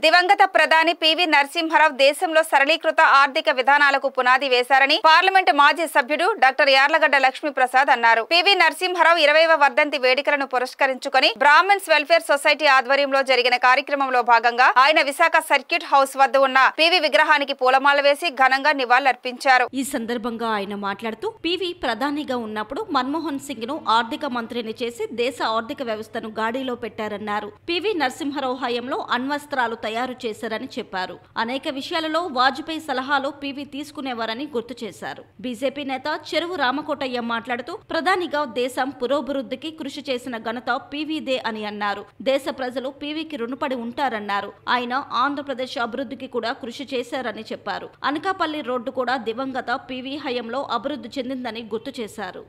దివంగత ప్రధాని పివి నరసింహారావు దేశంలో సరళీకృత ఆర్థిక విధానాలకు పునాది వేశారని పార్లమెంటు మాజీ సభ్యుడు డాక్టర్ యార్లగడ్డ లక్ష్మీప్రసాద్ అన్నారు. పివి నరసింహారావు 20వ వర్ధంతి వేడుకలను పురస్కరించుకొని బ్రాహ్మణ్స్ వెల్ఫేర్ సొసైటీ ఆధ్వర్యంలో జరిగిన కార్యక్రమంలో భాగంగా ఆయన విశాఖ సర్క్యూట్ హౌస్ వద్ద ఉన్న పివి విగ్రహానికి పూలమాల వేసి ఘనంగా నివాళులర్పించారు. ఈ సందర్భంగా ఆయన మాట్లాడుతూ పివి ప్రధానిగా ఉన్నప్పుడు మన్మోహన్ సింగ్ ను ఆర్థిక మంత్రిని చేసి దేశ ఆర్థిక వ్యవస్థను గాడిలో పెట్టారన్నారు. పివి నరసింహారావు హయాంలో అణ్వస్త్రాలు తయారు చేశారని చెప్పారు. అనేక విషయాలలో వాజ్పేయి సలహాలు పివి తీసుకునేవారని గుర్తు చేశారు. బీజేపీ నేత చెరువు రామకోటయ్య మాట్లాడుతూ ప్రధానిగా దేశం పురోభివృద్ధికి కృషి చేసిన ఘనత పివిదే అని అన్నారు. దేశ ప్రజలు పివికి రుణపడి ఉంటారన్నారు. ఆయన ఆంధ్రప్రదేశ్ అభివృద్ధికి కూడా కృషి చేశారని చెప్పారు. అనకాపల్లి రోడ్డు కూడా దివంగత పివి హయాంలో అభివృద్ధి చెందిందని గుర్తు చేశారు.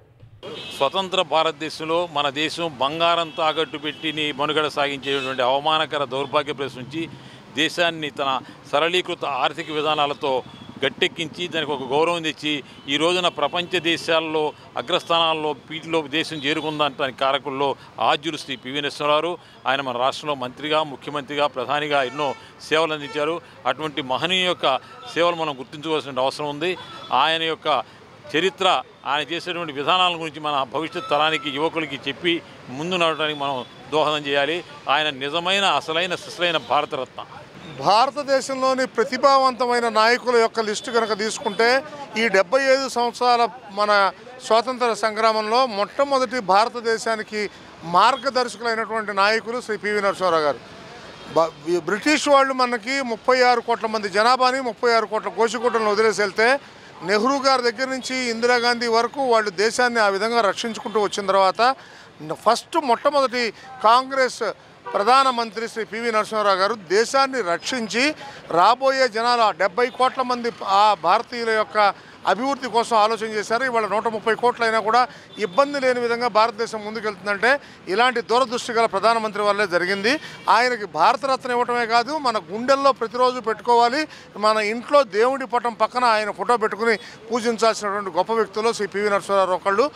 స్వతంత్ర భారతదేశంలో మన దేశం బంగారం తాకట్టు పెట్టి మనుగడ సాగించేటువంటి అవమానకర దౌర్భాగ్య పరిస్థితి నుంచి దేశాన్ని తన సరళీకృత ఆర్థిక విధానాలతో గట్టెక్కించి దానికి ఒక గౌరవం తెచ్చి ఈ రోజున ప్రపంచ దేశాల్లో అగ్రస్థానాల్లో వీటిలో దేశం చేరుకుందానికి కారకుల్లో ఆద్యులు శ్రీ పివి నరసింహారావు. ఆయన మన రాష్ట్రంలో మంత్రిగా, ముఖ్యమంత్రిగా, ప్రధానిగా ఎన్నో సేవలు అందించారు. అటువంటి మహనీయ యొక్క సేవలు మనం గుర్తించుకోవాల్సిన అవసరం ఉంది. ఆయన యొక్క చరిత్ర, ఆయన చేసేటువంటి విధానాల గురించి మన భవిష్యత్ తరానికి, యువకులకి చెప్పి ముందు నడవడానికి మనం దోహదం చేయాలి. ఆయన నిజమైన అసలైన సిసలైన భారతరత్న. భారతదేశంలోని ప్రతిభావంతమైన నాయకుల యొక్క లిస్టు కనుక తీసుకుంటే ఈ 75 సంవత్సరాల మన స్వాతంత్ర సంగ్రామంలో మొట్టమొదటి భారతదేశానికి మార్గదర్శకులైనటువంటి నాయకులు శ్రీ పివి నరసింహారావు గారు. బ్రిటిష్ వాళ్ళు మనకి 36 కోట్ల మంది జనాభాని 36 కోట్ల కోశికూటలను వదిలేసి వెళ్తే నెహ్రూ గారి దగ్గర నుంచి ఇందిరాగాంధీ వరకు వాళ్ళు దేశాన్ని ఆ విధంగా రక్షించుకుంటూ వచ్చిన తర్వాత మొట్టమొదటి కాంగ్రెస్ ప్రధానమంత్రి శ్రీ పివి నరసింహారావు గారు దేశాన్ని రక్షించి రాబోయే జనాలు 70 కోట్ల మంది ఆ భారతీయుల యొక్క అభివృద్ధి కోసం ఆలోచన చేశారు. ఇవాళ 130 కోట్లు అయినా కూడా ఇబ్బంది లేని విధంగా భారతదేశం ముందుకెళ్తుందంటే ఇలాంటి దూరదృష్టి గల ప్రధానమంత్రి వల్లే జరిగింది. ఆయనకి భారతరత్న ఇవ్వటమే కాదు, మన గుండెల్లో ప్రతిరోజు పెట్టుకోవాలి. మన ఇంట్లో దేవుడి పటం పక్కన ఆయన ఫోటో పెట్టుకుని పూజించాల్సినటువంటి గొప్ప వ్యక్తులు శ్రీ పివి నరసింహారావు ఒకళ్ళు.